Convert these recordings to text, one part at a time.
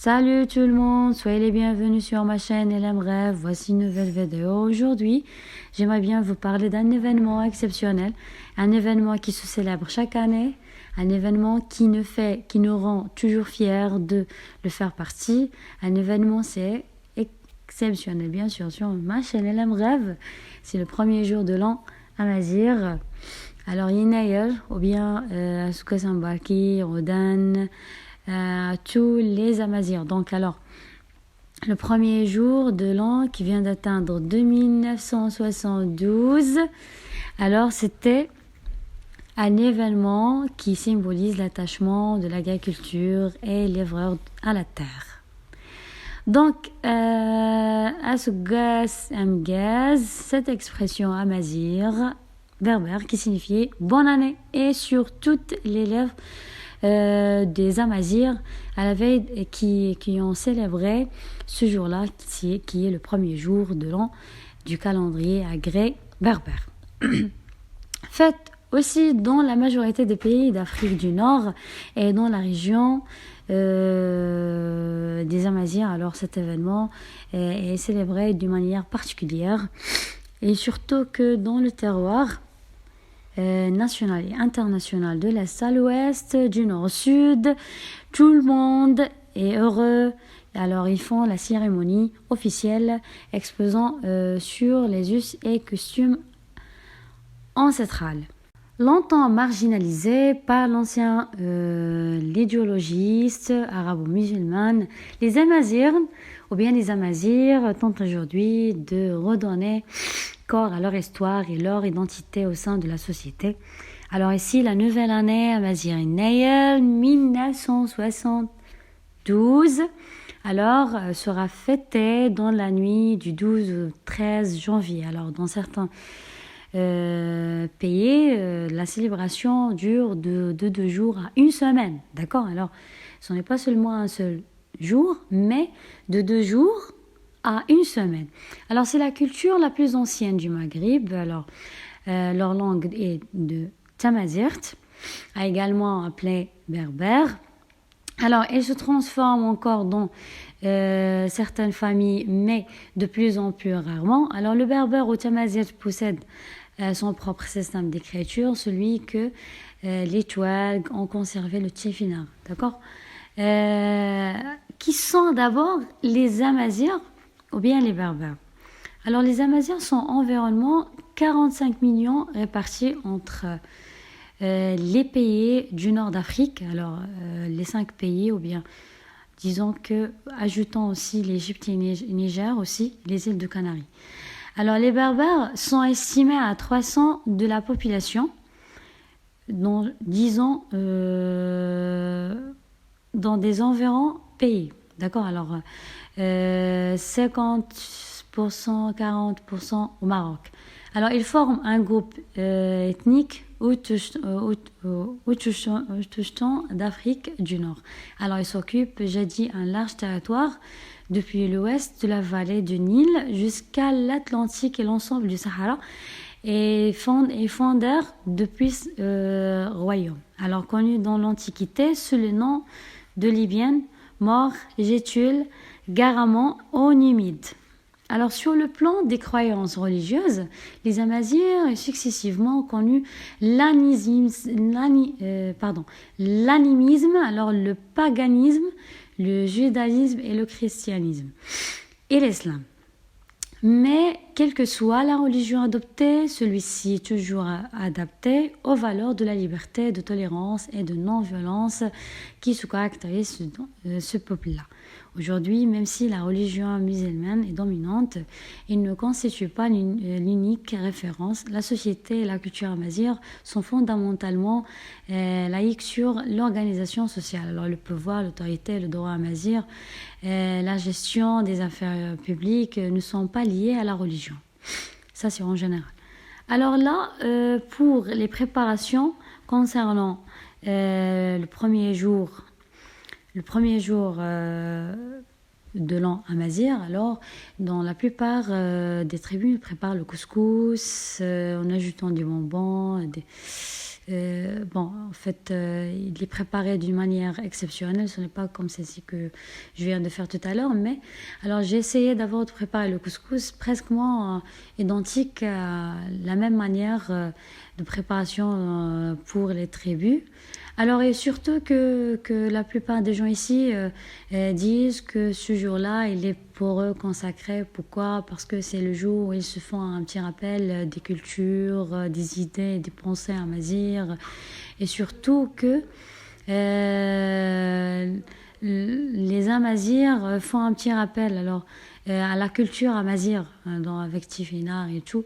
Salut tout le monde, soyez les bienvenus sur ma chaîne Elam Rêve. Voici une nouvelle vidéo. Aujourd'hui, j'aimerais bien vous parler d'un événement exceptionnel, un événement qui se célèbre chaque année, un événement qui nous rend toujours fiers de le faire partie. Un événement, c'est exceptionnel, bien sûr, sur ma chaîne Elam Rêve. C'est le premier jour de l'an à Mazir. Alors, Yinaïl, ou bien Souka Sambaki, Rodan, tous les Amazirs. Donc, alors, le premier jour de l'an qui vient d'atteindre 2972, alors c'était un événement qui symbolise l'attachement de l'agriculture et l'œuvre à la terre. Donc, Asougas Amgaz, cette expression amazir, berbère, qui signifie bonne année, et sur toutes les lèvres des Amazirs à la veille qui ont célébré ce jour-là, qui est le premier jour de l'an du calendrier agré berbère. Fête aussi dans la majorité des pays d'Afrique du Nord et dans la région des Amazirs. Alors cet événement est célébré d'une manière particulière, et surtout que dans le terroir national et international, de l'Est à l'Ouest, du Nord au Sud, tout le monde est heureux. Alors ils font la cérémonie officielle exposant sur les us et costumes ancestrales. Longtemps marginalisés par l'ancien l'idéologiste arabo-musulmane, les Amazirs tentent aujourd'hui de redonner corps à leur histoire et leur identité au sein de la société. Alors ici, la nouvelle année Amazigh Nayel 1972 sera fêtée dans la nuit du 12 au 13 janvier. Alors dans certains pays, la célébration dure de 2 jours à une semaine. D'accord? Alors ce n'est pas seulement un seul jour, mais de 2 jours à une semaine. Alors c'est la culture la plus ancienne du Maghreb. Alors leur langue est de Tamazirt, également appelée berbère. Alors elle se transforme encore dans certaines familles, mais de plus en plus rarement. Alors le berbère ou Tamazirt possède son propre système d'écriture, celui que les Touaregs ont conservé, le Tchefinar. D'accord? Qui sont d'abord les Amazirs ou bien les berbères. Alors les Amazirs sont environ 45 millions répartis entre les pays du nord d'Afrique, alors les 5 pays, ou bien disons que ajoutant aussi l'Égypte et Niger, aussi les îles de Canaries. Alors les berbères sont estimés à 300 de la population, dans, disons dans des environs pays. D'accord? Alors 50%, 40% au Maroc. Alors ils forment un groupe ethnique autochtone d'Afrique du Nord. Alors ils s'occupent, j'ai dit, un large territoire depuis l'ouest de la vallée du Nil jusqu'à l'Atlantique et l'ensemble du Sahara, et fondèrent depuis royaume. Alors connu dans l'Antiquité sous le nom de Libyen, Mor, Gétules, Garamond ou Numide. Alors sur le plan des croyances religieuses, les Amazirs ont successivement connu l'animisme, alors le paganisme, le judaïsme et le christianisme et l'islam. Mais quelle que soit la religion adoptée, celui-ci est toujours adapté aux valeurs de la liberté, de tolérance et de non-violence qui se caractérisent ce peuple-là. Aujourd'hui, même si la religion musulmane est dominante, il ne constitue pas l'unique référence. La société et la culture amazigh sont fondamentalement laïques sur l'organisation sociale. Alors le pouvoir, l'autorité, le droit amazigh, la gestion des affaires publiques ne sont pas liés à la religion. Ça, c'est en général. Alors là, pour les préparations concernant le premier jour de l'an amazigh, alors dans la plupart des tribus, ils préparent le couscous en ajoutant des bonbons, Bon, en fait, il est préparé d'une manière exceptionnelle. Ce n'est pas comme celle-ci que je viens de faire tout à l'heure. Mais alors, j'ai essayé d'abord de préparer le couscous presque identique à la même manière de préparation pour les tribus. Alors, et surtout que la plupart des gens ici disent que ce jour-là, il est pour eux consacré. Pourquoi? Parce que c'est le jour où ils se font un petit rappel des cultures, des idées, des pensées amazirs. Et surtout que les Amazirs font un petit rappel à la culture amazigh, avec Tifinagh et tout.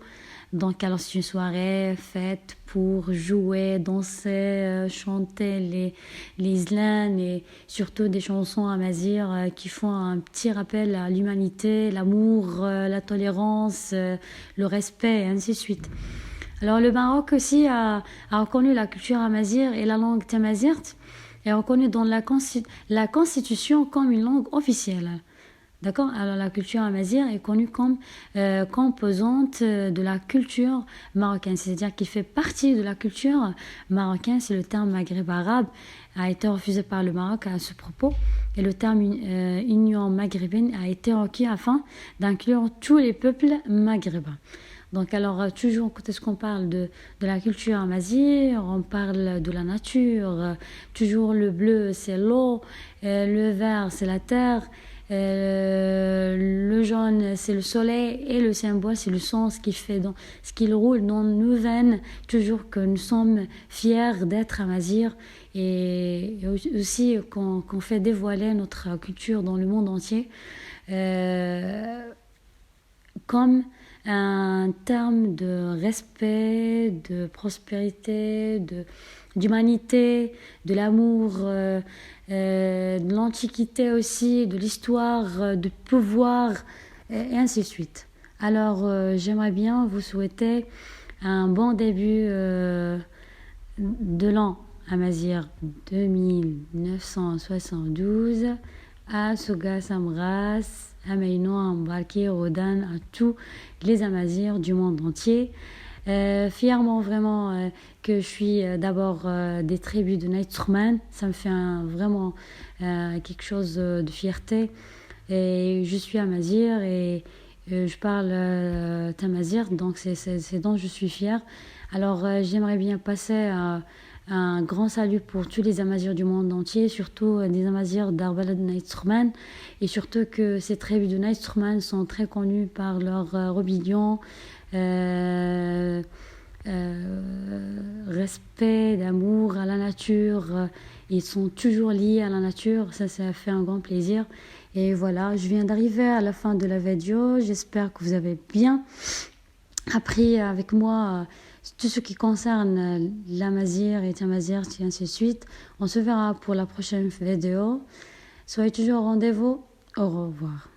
Donc, alors, c'est une soirée faite pour jouer, danser, chanter les islams et surtout des chansons amazighs qui font un petit rappel à l'humanité, l'amour, la tolérance, le respect et ainsi de suite. Alors, le Maroc aussi a reconnu la culture amazigh et la langue tamazight est reconnue dans la Constitution comme une langue officielle. D'accord? Alors la culture amazigh est connue comme composante de la culture marocaine, c'est-à-dire qu'il fait partie de la culture marocaine. C'est le terme maghreb arabe a été refusé par le Maroc à ce propos et le terme union maghrébine a été requis afin d'inclure tous les peuples maghrébins. Donc alors toujours quand est-ce qu'on parle de la culture amazigh, on parle de la nature, toujours le bleu c'est l'eau, le vert c'est la terre, le jaune c'est le soleil et le symbole c'est le sang, ce qui roule dans nos veines, toujours que nous sommes fiers d'être amazirs et aussi qu'on fait dévoiler notre culture dans le monde entier comme un terme de respect, de prospérité, d'humanité, de l'amour, de l'antiquité aussi, de l'histoire, du pouvoir, et ainsi de suite. Alors, j'aimerais bien vous souhaiter un bon début de l'an amazigh 2972 à Soga Samras. Ameino, Mbarki, Rodan, à tous les Amazirs du monde entier. Fièrement vraiment que je suis d'abord des tribus de Naïtsourman. Ça me fait vraiment quelque chose de fierté. Et je suis Amazir et je parle Tamazir, donc c'est dont je suis fière. Alors j'aimerais bien passer un grand salut pour tous les Amazirs du monde entier, surtout des Amazirs d'Arbalad Naïtsourman, et surtout que ces tribus de Naïtsourman sont très connues par leur rébellion, respect, d'amour à la nature. Ils sont toujours liés à la nature, ça fait un grand plaisir. Et voilà, je viens d'arriver à la fin de la vidéo, j'espère que vous avez bien appris avec moi tout ce qui concerne l'Amazigh et Tamazigh et ainsi de suite. On se verra pour la prochaine vidéo. Soyez toujours au rendez-vous. Au revoir.